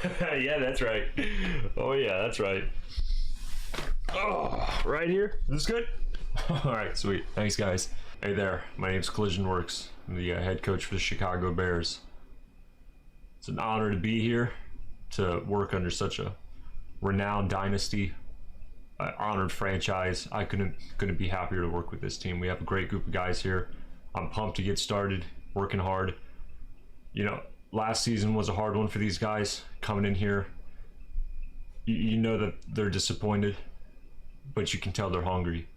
Yeah, that's right. Oh, yeah, that's right. Oh, right here. This is good? All right, sweet. Thanks, guys. Hey there. My name's Collision Works. I'm the head coach for the Chicago Bears. It's an honor to be here to work under such a renowned dynasty, honored franchise. I couldn't be happier to work with this team. We have a great group of guys here. I'm pumped to get started, working hard. You know, last season was a hard one for these guys coming in here. You know that they're disappointed, but you can tell they're hungry.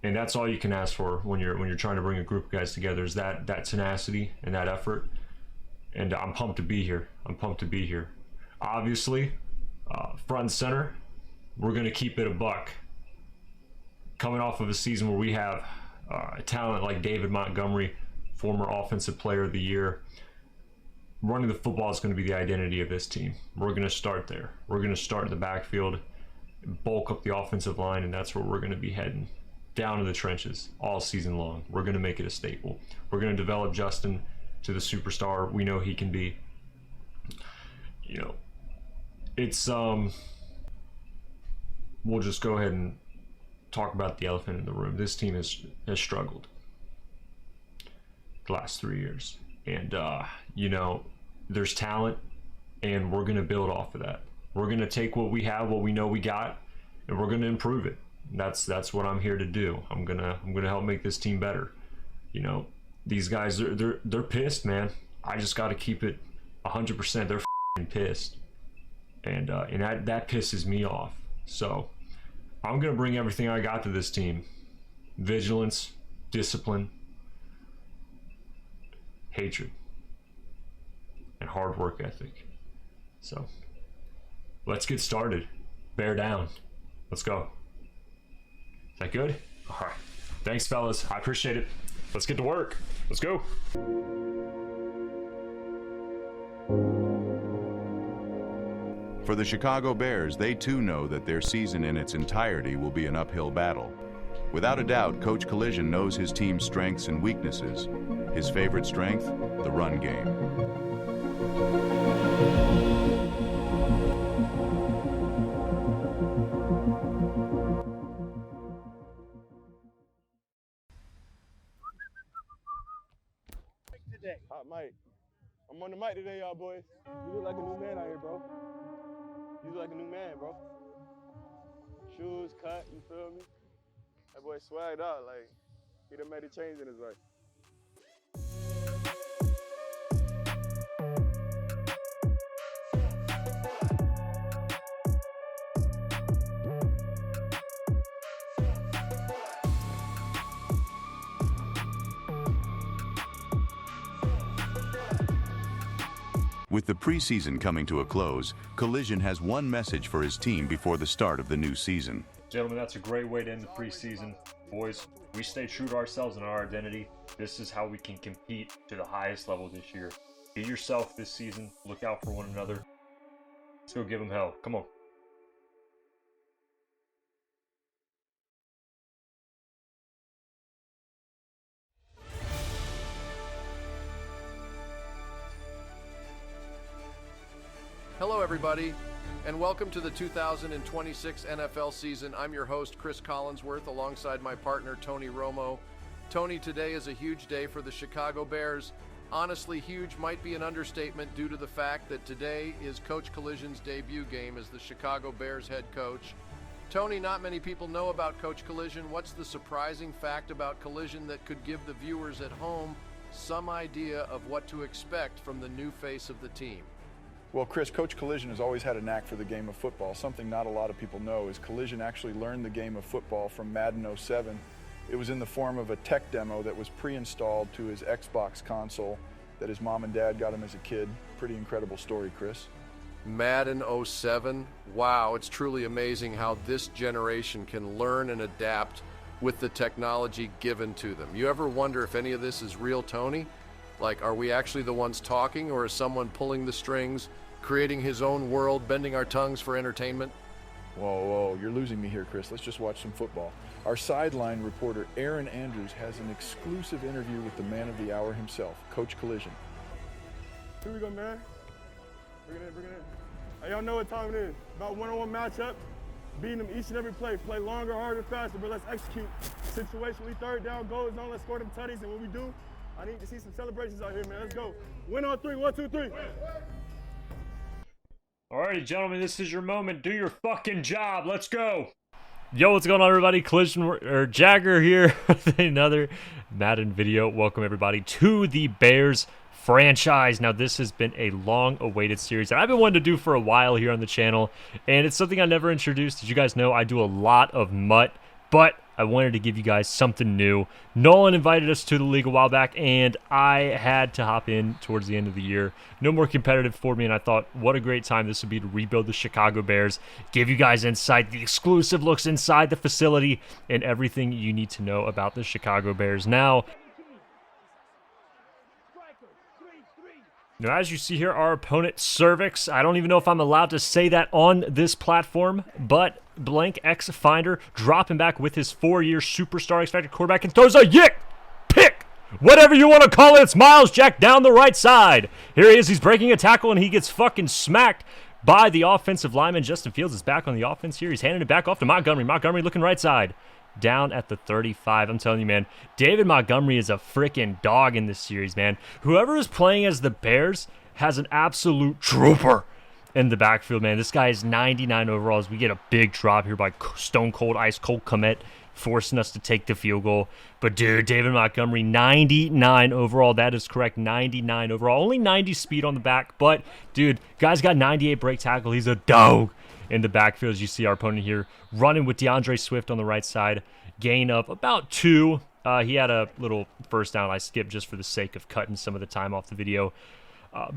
And that's all you can ask for when you're trying to bring a group of guys together, is that tenacity and that effort. And I'm pumped to be here. Obviously, front and center, we're going to keep it a buck. Coming off of a season where we have a talent like David Montgomery, former Offensive Player of the Year, running the football is going to be the identity of this team. We're going to start there. We're going to start in the backfield, bulk up the offensive line, and that's where we're going to be heading. Down to the trenches all season long. We're going to make it a staple. We're going to develop Justin to the superstar we know he can be. You know, it's we'll just go ahead and talk about the elephant in the room. This team has struggled the last 3 years, and you know, there's talent, and we're going to build off of that. We're going to take what we have, what we know we got, and we're going to improve it. That's what I'm here to do. I'm gonna help make this team better. You know, these guys, they're pissed, man. I just got to keep it 100%. They're pissed, and that pisses me off. So I'm gonna bring everything I got to this team: vigilance, discipline, hatred, and hard work ethic. So let's get started. Bear down. Let's go. Is that good? All right. Thanks, fellas. I appreciate it. Let's get to work. Let's go. For the Chicago Bears, they too know that their season in its entirety will be an uphill battle. Without a doubt, Coach Collision knows his team's strengths and weaknesses. His favorite strength, the run game. Hot mic. I'm on the mic today, y'all boys. You look like a new man out here, bro. You look like a new man, bro. Shoes cut, you feel me? That boy swagged out, like he done made a change in his life. With the preseason coming to a close, Collision has one message for his team before the start of the new season. Gentlemen, that's a great way to end the preseason. Boys, we stay true to ourselves and our identity. This is how we can compete to the highest level this year. Be yourself this season. Look out for one another. Let's go give them hell. Come on. Hello, everybody, and welcome to the 2026 NFL season. I'm your host, Chris Collinsworth, alongside my partner, Tony Romo. Tony, today is a huge day for the Chicago Bears. Honestly, huge might be an understatement due to the fact that today is Coach Collision's debut game as the Chicago Bears head coach. Tony, not many people know about Coach Collision. What's the surprising fact about Collision that could give the viewers at home some idea of what to expect from the new face of the team? Well, Chris, Coach Collision has always had a knack for the game of football. Something not a lot of people know is Collision actually learned the game of football from Madden 07. It was in the form of a tech demo that was pre-installed to his Xbox console that his mom and dad got him as a kid. Pretty incredible story, Chris. Madden 07. Wow, it's truly amazing how this generation can learn and adapt with the technology given to them. You ever wonder if any of this is real, Tony? Like, are we actually the ones talking, or is someone pulling the strings, creating his own world, bending our tongues for entertainment? Whoa, you're losing me here, Chris. Let's just watch some football. Our sideline reporter, Aaron Andrews, has an exclusive interview with the man of the hour himself, Coach Collision. Here we go, man. Bring it in. Y'all know what time it is. About one-on-one matchup, beating them each and every play. Play longer, harder, faster, but let's execute. Situationally, third down, goal zone, let's score them tutties, and when we do, I need to see some celebrations out here, man. Let's go. Win on three, 1, 2, 3. Alrighty, gentlemen, this is your moment. Do your fucking job. Let's go. Yo, what's going on, everybody? Jagger here with another Madden video. Welcome, everybody, to the Bears franchise. Now, this has been a long-awaited series that I've been wanting to do for a while here on the channel, and it's something I never introduced. As you guys know, I do a lot of MUT, but I wanted to give you guys something new. Nolan invited us to the league a while back, and I had to hop in towards the end of the year. No more competitive for me, and I thought, what a great time this would be to rebuild the Chicago Bears, give you guys insight, the exclusive looks inside the facility, and everything you need to know about the Chicago Bears. Now, as you see here, our opponent, Cervix. I don't even know if I'm allowed to say that on this platform, but Blank X Finder dropping back with his 4-year superstar X-Factor quarterback and throws a yick pick. Whatever you want to call it, it's Miles Jack down the right side. Here he is. He's breaking a tackle, and he gets fucking smacked by the offensive lineman. Justin Fields is back on the offense here. He's handing it back off to Montgomery. Montgomery looking right side. Down at the 35. I'm telling you, man, David Montgomery is a freaking dog in this series, man. Whoever is playing as the Bears has an absolute trooper in the backfield, man. This guy is 99 overall as we get a big drop here by Stone Cold Ice Cold Komet, forcing us to take the field goal. But, dude, David Montgomery, 99 overall. That is correct, 99 overall. Only 90 speed on the back, but, dude, guy's got 98 break tackle. He's a dog in the backfield. As you see our opponent here running with DeAndre Swift on the right side. Gain of about 2. He had a little first down I skipped just for the sake of cutting some of the time off the video.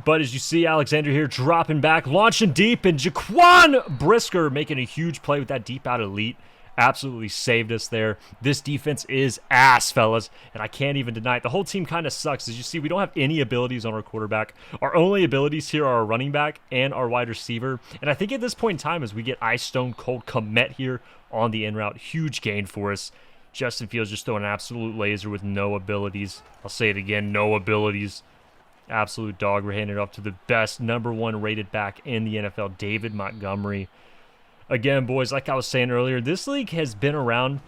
But as you see, Alexander here dropping back, launching deep, and Jaquan Brisker making a huge play with that deep out elite. Absolutely saved us there. This defense is ass, fellas, and I can't even deny it. The whole team kind of sucks. As you see, we don't have any abilities on our quarterback. Our only abilities here are our running back and our wide receiver. And I think at this point in time, as we get Ice Stone Cold Komet here on the in route, huge gain for us. Justin Fields just throwing an absolute laser with no abilities. I'll say it again, no abilities. Absolute dog. We're handing it off to the best #1 rated back in the NFL, David Montgomery. Again, boys, like I was saying earlier, this league has been around.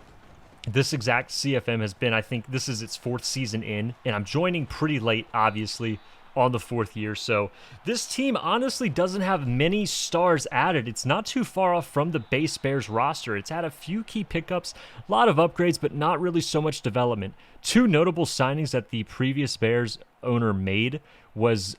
This exact CFM has been, I think this is its 4th season in, and I'm joining pretty late, obviously, on the 4th year. So this team honestly doesn't have many stars added. It's not too far off from the base Bears roster. It's had a few key pickups, a lot of upgrades, but not really so much development. 2 notable signings that the previous Bears owner made was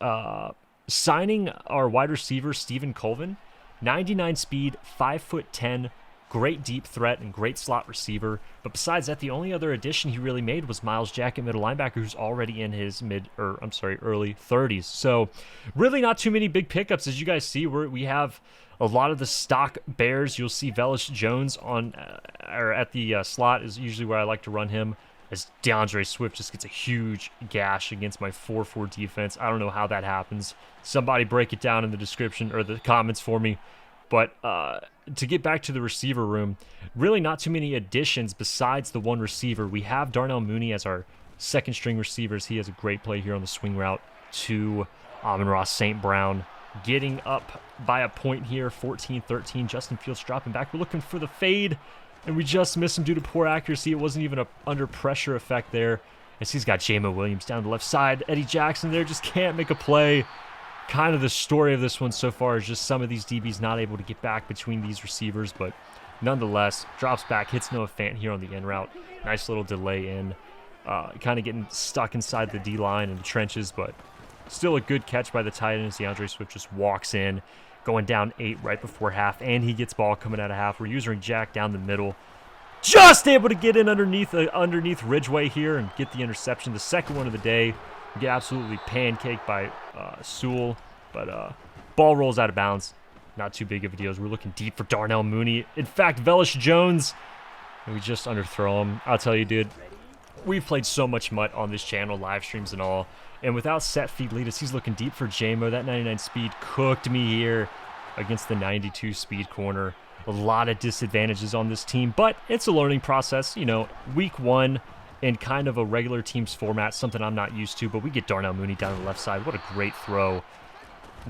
signing our wide receiver, Stephen Colvin. 99 speed, 5'10", great deep threat and great slot receiver. But besides that, the only other addition he really made was Miles Jack at middle linebacker, who's already in his early 30s. So really not too many big pickups. As you guys see, we have a lot of the stock Bears. You'll see Velus Jones on or at the slot is usually where I like to run him, as DeAndre Swift just gets a huge gash against my 4-4 defense. I don't know how that happens. Somebody break it down in the description or the comments for me. But to get back to the receiver room, really not too many additions besides the one receiver. We have Darnell Mooney as our second-string receivers. He has a great play here on the swing route to Amon-Ra St. Brown. Getting up by a point here, 14-13. Justin Fields dropping back. We're looking for the fade, and we just missed him due to poor accuracy. It wasn't even a under pressure effect there, as he's got Jamo Williams down the left side. Eddie Jackson there just can't make a play. Kind of the story of this one so far is just some of these DBs not able to get back between these receivers, but nonetheless, drops back, hits Noah Fant here on the in route. Nice little delay in. Kind of getting stuck inside the D-line and the trenches, but still a good catch by the tight end as DeAndre Swift just walks in, going down 8 right before half, and he gets ball coming out of half. We're using Jack down the middle. Just able to get in underneath Ridgeway here and get the interception. The second one of the day. We get absolutely pancaked by Sewell, but ball rolls out of bounds. Not too big of a deal as we're looking deep for Darnell Mooney. In fact, Velus Jones, and we just underthrow him. I'll tell you, dude, we've played so much MUT on this channel, live streams and all, and without set feed leaders, he's looking deep for Jamo. That 99 speed cooked me here against the 92 speed corner. A lot of disadvantages on this team, but it's a learning process. You know, week 1 in kind of a regular team's format, something I'm not used to, but we get Darnell Mooney down the left side. What a great throw.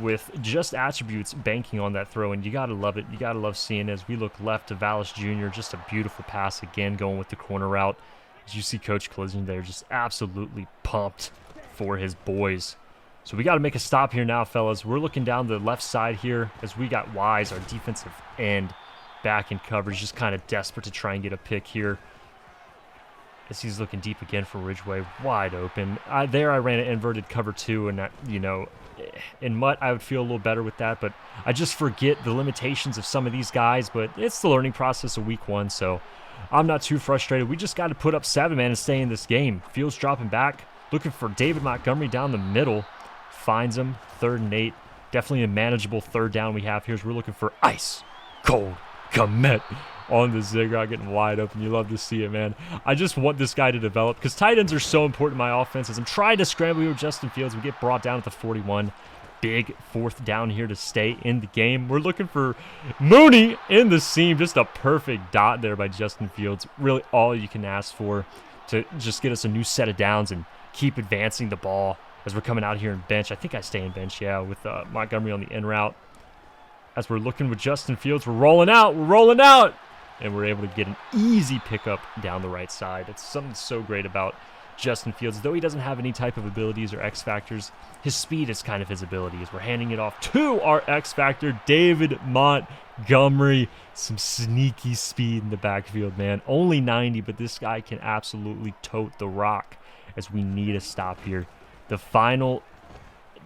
with just attributes banking on that throw, and you got to love it. You got to love seeing it. As we look left to Vallis Jr., just a beautiful pass again going with the corner route. As you see Coach Collision there, just absolutely pumped for his boys. So we got to make a stop here now, fellas. We're looking down the left side here as we got Wise, our defensive end, back in coverage, just kind of desperate to try and get a pick here. As he's looking deep again for Ridgeway, wide open. I ran an inverted cover 2, and that, you know, in Mutt, I would feel a little better with that, but I just forget the limitations of some of these guys, but it's the learning process of week 1, so I'm not too frustrated. We just got to put up 7, man, and stay in this game. Fields dropping back, looking for David Montgomery down the middle. Finds him, 3rd and 8. Definitely a manageable 3rd down we have here as we're looking for ice cold Komet on the zigzag, getting wide open. You love to see it, man. I just want this guy to develop because tight ends are so important in my offense. As I'm trying to scramble here with Justin Fields, we get brought down at the 41. Big 4th down here to stay in the game. We're looking for Mooney in the seam. Just a perfect dot there by Justin Fields. Really all you can ask for to just get us a new set of downs and keep advancing the ball as we're coming out here in bench. I think I stay in bench, yeah, with Montgomery on the in route. As we're looking with Justin Fields, we're rolling out, and we're able to get an easy pickup down the right side. It's something so great about Justin Fields. Though he doesn't have any type of abilities or X factors, his speed is kind of his ability, as we're handing it off to our X factor, David Montgomery. Some sneaky speed in the backfield, man. Only 90, but this guy can absolutely tote the rock as we need a stop here. The final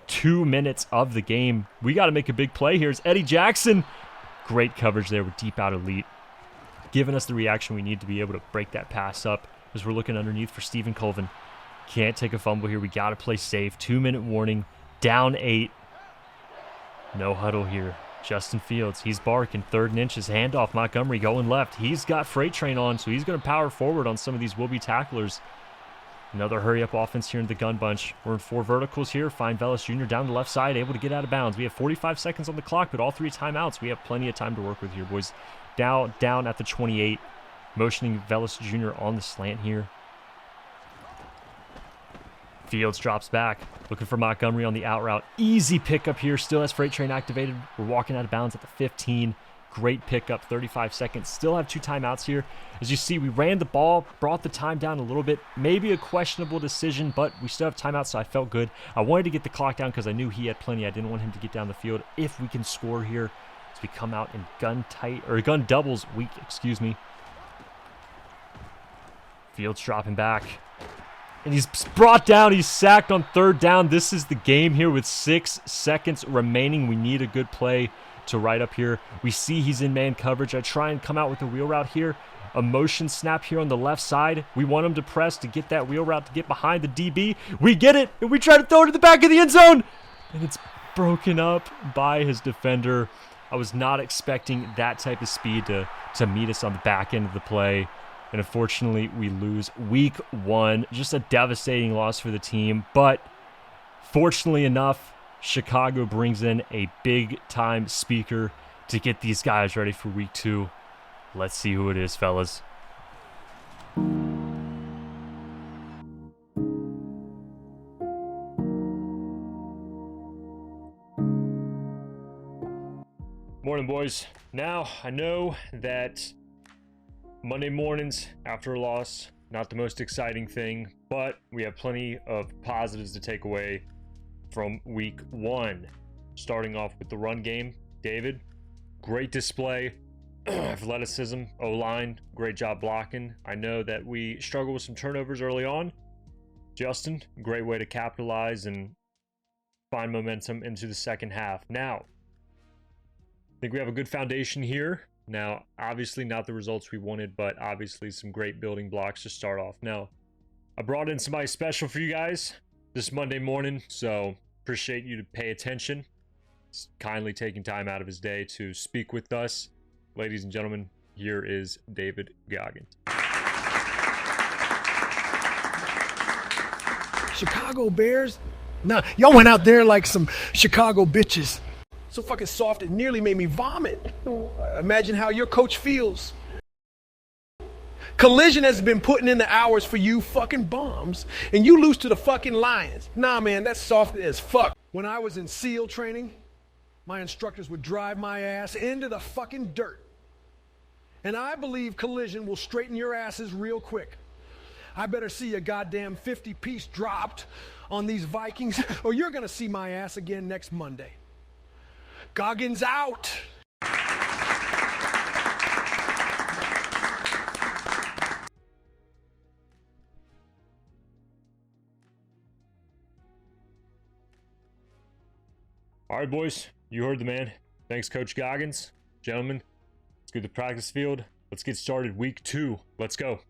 2 minutes of the game. We got to make a big play here. It's Eddie Jackson. Great coverage there with deep out elite, giving us the reaction we need to be able to break that pass up as we're looking underneath for Stephen Colvin. Can't take a fumble here. We got to play safe. 2-minute warning. Down 8. No huddle here. Justin Fields, he's barking. 3rd and inches. Handoff. Montgomery going left. He's got freight train on, so he's going to power forward on some of these will-be tacklers. Another hurry-up offense here in the gun bunch. We're in 4 verticals here. Find Vellis Jr. down the left side, able to get out of bounds. We have 45 seconds on the clock, but all 3 timeouts. We have plenty of time to work with here, boys. Down at the 28. Motioning Vellis Jr. on the slant here. Fields drops back. Looking for Montgomery on the out route. Easy pickup here. Still has freight train activated. We're walking out of bounds at the 15. Great pickup, 35 seconds. Still have 2 timeouts here. As you see, we ran the ball, brought the time down a little bit. Maybe a questionable decision, but we still have timeouts, so I felt good. I wanted to get the clock down because I knew he had plenty. I didn't want him to get down the field. If we can score here, as we come out in gun doubles week, excuse me. Fields dropping back. And he's brought down. He's sacked on 3rd down. This is the game here with 6 seconds remaining. We need a good play to right up here. We see he's in man coverage. I try and come out with a wheel route here. A motion snap here on the left side. We want him to press to get that wheel route to get behind the DB. We get it, and we try to throw it to the back of the end zone. And it's broken up by his defender. I was not expecting that type of speed to meet us on the back end of the play. And unfortunately, we lose week 1. Just a devastating loss for the team. But fortunately enough, Chicago brings in a big-time speaker to get these guys ready for week 2. Let's see who it is, fellas. Morning, boys. Now, I know that Monday mornings after a loss, not the most exciting thing, but we have plenty of positives to take away from week 1. Starting off with the run game. David, great display. Athleticism, O-line, great job blocking. I know that we struggled with some turnovers early on. Justin, great way to capitalize and find momentum into the second half. Now, I think we have a good foundation here. Now, obviously not the results we wanted, but obviously some great building blocks to start off. Now, I brought in somebody special for you guys this Monday morning, so appreciate you to pay attention. He's kindly taking time out of his day to speak with us. Ladies and gentlemen, here is David Goggins. Chicago Bears? Nah, y'all went out there like some Chicago bitches. So fucking soft it nearly made me vomit. Imagine how your coach feels. Collision has been putting in the hours for you fucking bums, and you lose to the fucking Lions. Nah, man, that's soft as fuck. When I was in SEAL training, my instructors would drive my ass into the fucking dirt. And I believe Collision will straighten your asses real quick. I better see a goddamn 50-piece dropped on these Vikings, or you're going to see my ass again next Monday. Goggins out. All right, boys, you heard the man. Thanks, Coach Goggins. Gentlemen, let's get to the practice field. Let's get started. Week 2. Let's go.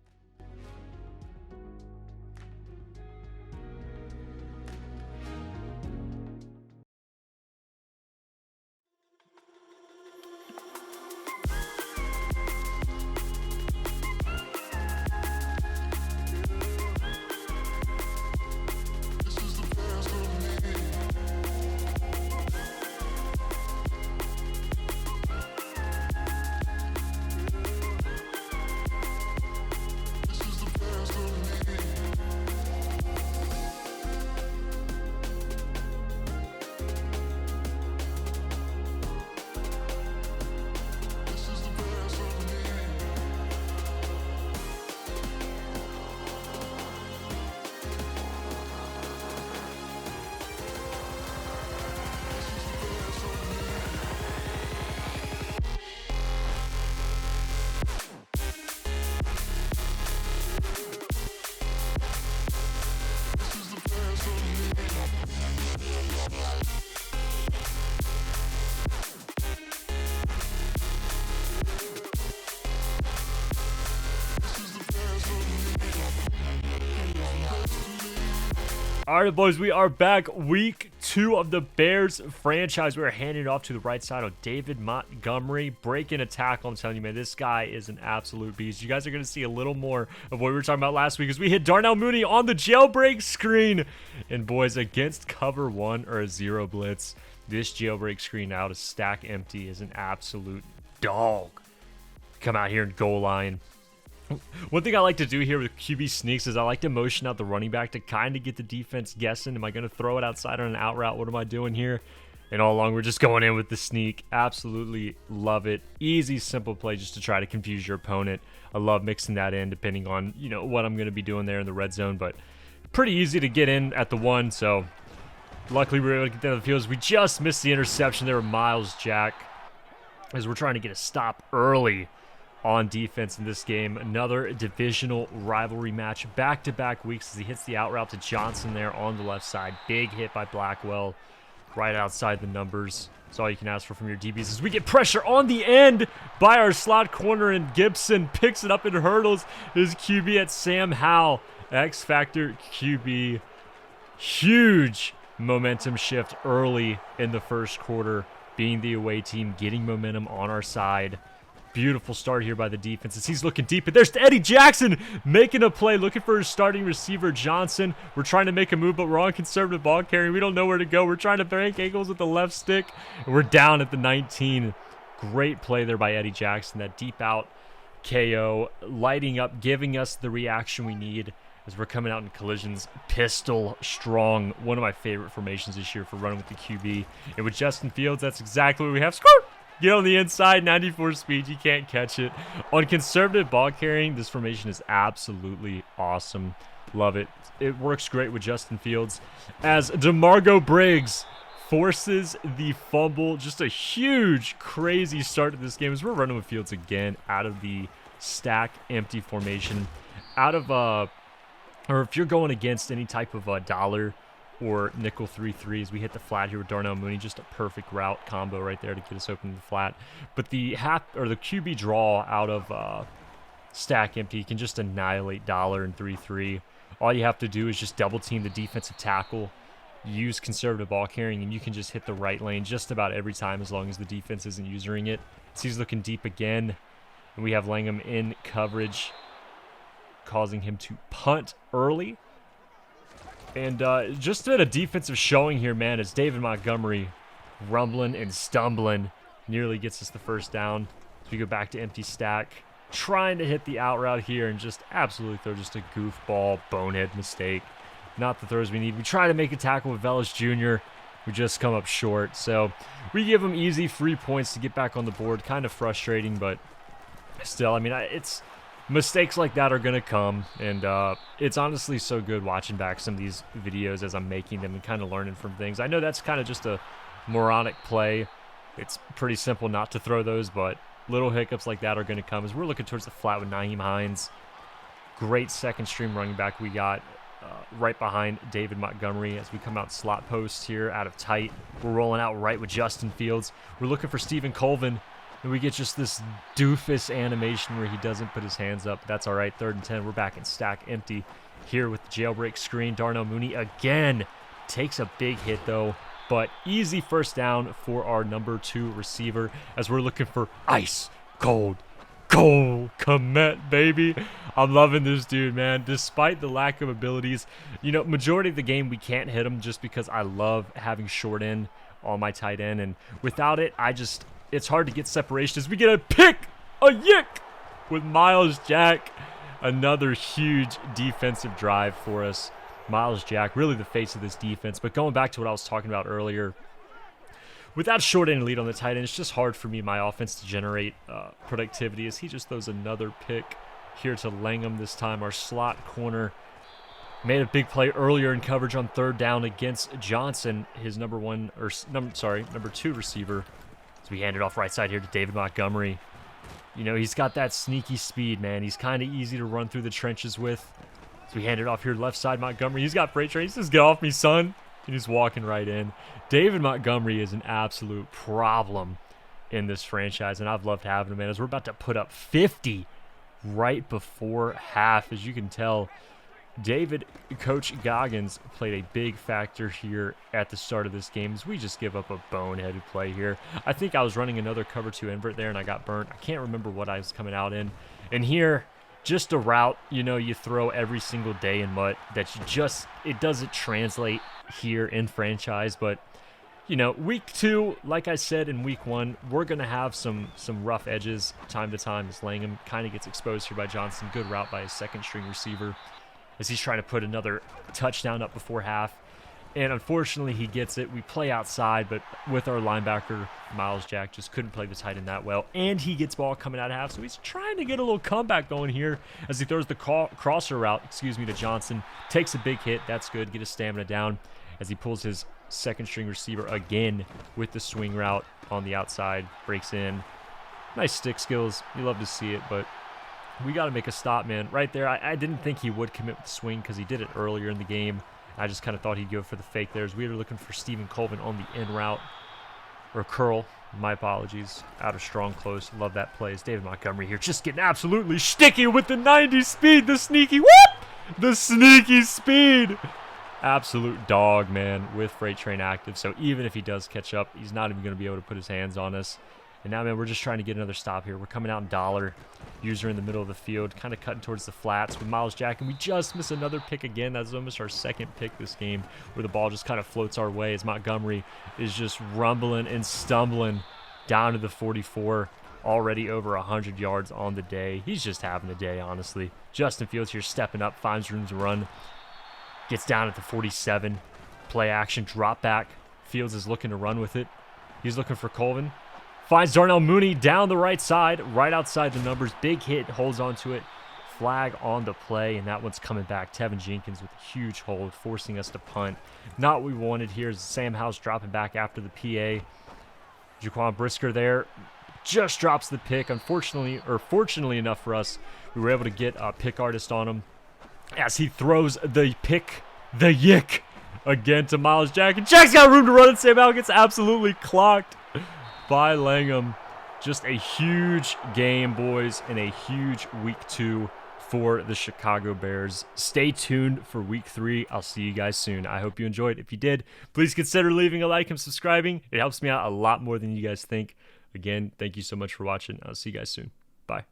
All right, boys, we are back. Week 2 of the Bears franchise. We're handing it off to the right side of David Montgomery, breaking a tackle. I'm telling you, man, this guy is an absolute beast. You guys are going to see a little more of what we were talking about last week as we hit Darnell Mooney on the jailbreak screen. And, boys, against cover 1 or a 0 blitz, this jailbreak screen out of stack empty is an absolute dog. Come out here and goal line. One thing I like to do here with QB sneaks is I like to motion out the running back to kind of get the defense guessing. Am I going to throw it outside on an out route? What am I doing here? And all along, we're just going in with the sneak. Absolutely love it. Easy, simple play just to try to confuse your opponent. I love mixing that in depending on, you know, what I'm going to be doing there in the red zone. But pretty easy to get in at the 1. So luckily, we were able to get down the field. We just missed the interception there with Miles Jack as we're trying to get a stop early on defense in this game. Another divisional rivalry match, back-to-back weeks as he hits the out route to Johnson there on the left side. Big hit by Blackwell right outside the numbers. That's all you can ask for from your DBs as we get pressure on the end by our slot corner, and Gibson picks it up and hurdles his QB at Sam Howell. X-Factor QB. Huge momentum shift early in the first quarter, being the away team, getting momentum on our side. Beautiful start here by the defense as he's looking deep. And there's Eddie Jackson making a play, looking for his starting receiver, Johnson. We're trying to make a move, but we're on conservative ball carrying. We don't know where to go. We're trying to break ankles with the left stick, and we're down at the 19. Great play there by Eddie Jackson. That deep out KO, lighting up, giving us the reaction we need as we're coming out in collisions. Pistol strong. One of my favorite formations this year for running with the QB. And with Justin Fields, that's exactly what we have. Squirt! Get on the inside, 94 speed, you can't catch it. On conservative ball carrying, this formation is absolutely awesome. Love it. It works great with Justin Fields as DeMargo Briggs forces the fumble. Just a huge, crazy start to this game as we're running with Fields again out of the stack empty formation. Out of, or if you're going against any type of dollar or nickel 3-3 as we hit the flat here with Darnell Mooney. Just a perfect route combo right there to get us open to the flat. But the the QB draw out of stack empty can just annihilate dollar and 3-3. All you have to do is just double team the defensive tackle, use conservative ball carrying, and you can just hit the right lane just about every time as long as the defense isn't using it. So he's looking deep again, and we have Langham in coverage, causing him to punt early. And just a defensive showing here, man, as David Montgomery rumbling and stumbling nearly gets us the first down. So we go back to empty stack, trying to hit the out route here and just absolutely throw just a goofball, bonehead mistake. Not the throws we need. We try to make a tackle with Velus Jr., We just come up short. So we give them easy 3 points to get back on the board. Kind of frustrating, but still, I mean, it's mistakes like that are going to come. And it's honestly so good watching back some of these videos as I'm making them and kind of learning from things. I know that's kind of just a moronic play. It's pretty simple not to throw those, but little hiccups like that are going to come as we're looking towards the flat with Nyheim Hines. Great second string running back we got right behind David Montgomery as we come out slot post here out of tight. We're rolling out right with Justin Fields. We're looking for Stephen Colvin, and we get just this doofus animation where he doesn't put his hands up. That's all right. 3rd and 10. We're back in stack empty here with the jailbreak screen. Darnell Mooney again takes a big hit though, but easy first down for our number 2 receiver as we're looking for ice cold Cole Kmet, baby. I'm loving this dude, man. Despite the lack of abilities, you know, majority of the game we can't hit him just because I love having short end on my tight end, and without it, it's hard to get separation as we get a pick, a yick with Miles Jack. Another huge defensive drive for us. Miles Jack, really the face of this defense. But going back to what I was talking about earlier, without short end lead on the tight end, it's just hard for me, my offense, to generate productivity as he just throws another pick here to Langham this time. Our slot corner made a big play earlier in coverage on 3rd down against Johnson, his number 2 receiver. So we hand it off right side here to David Montgomery. You know, he's got that sneaky speed, man. He's kind of easy to run through the trenches with. So we hand it off here left side, Montgomery. He's got freight train. He says, "Get off me, son." And he's walking right in. David Montgomery is an absolute problem in this franchise, and I've loved having him, man. As we're about to put up 50 right before half, as you can tell, Coach Goggins played a big factor here at the start of this game as we just give up a boneheaded play here. I think I was running another cover 2 invert there and I got burnt. I can't remember what I was coming out in. And here, just a route, you know, you throw every single day in MUT that it doesn't translate here in franchise. But, you know, week 2, like I said in week 1, we're going to have some rough edges time to time as Langham kind of gets exposed here by Johnson. Good route by his second string receiver as he's trying to put another touchdown up before half. And unfortunately, he gets it. We play outside, but with our linebacker, Miles Jack, just couldn't play the tight end that well. And he gets ball coming out of half, so he's trying to get a little comeback going here as he throws the crosser route, to Johnson. Takes a big hit. That's good. Get his stamina down as he pulls his second string receiver again with the swing route on the outside. Breaks in. Nice stick skills. You love to see it, but we got to make a stop, man. Right there, I didn't think he would commit with the swing because he did it earlier in the game. I just kind of thought he'd go for the fake there as we were looking for Stephen Colvin on the in route. Or curl. My apologies. Out of strong close. Love that play. It's David Montgomery here just getting absolutely sticky with the 90 speed. The sneaky whoop! The sneaky speed. Absolute dog, man, with freight train active. So even if he does catch up, he's not even going to be able to put his hands on us. And now, man, we're just trying to get another stop here. We're coming out in dollar. User in the middle of the field, kind of cutting towards the flats with Miles Jack. And we just miss another pick again. That's almost our second pick this game where the ball just kind of floats our way as Montgomery is just rumbling and stumbling down to the 44. Already over 100 yards on the day. He's just having a day, honestly. Justin Fields here stepping up, finds room to run. Gets down at the 47. Play action, drop back. Fields is looking to run with it. He's looking for Colvin. Finds Darnell Mooney down the right side, right outside the numbers. Big hit, holds onto it. Flag on the play, and that one's coming back. Tevin Jenkins with a huge hold, forcing us to punt. Not what we wanted here is Sam Howell's dropping back after the PA. Jaquan Brisker there just drops the pick. Fortunately enough for us, we were able to get a pick artist on him as he throws the pick, the yick, again to Miles Jack. And Jack's got room to run, and Sam Howell gets absolutely clocked by Langham. Just a huge game, boys, and a huge week 2 for the Chicago Bears. Stay tuned for week 3. I'll see you guys soon. I hope you enjoyed. If you did, please consider leaving a like and subscribing. It helps me out a lot more than you guys think. Again, thank you so much for watching. I'll see you guys soon. Bye.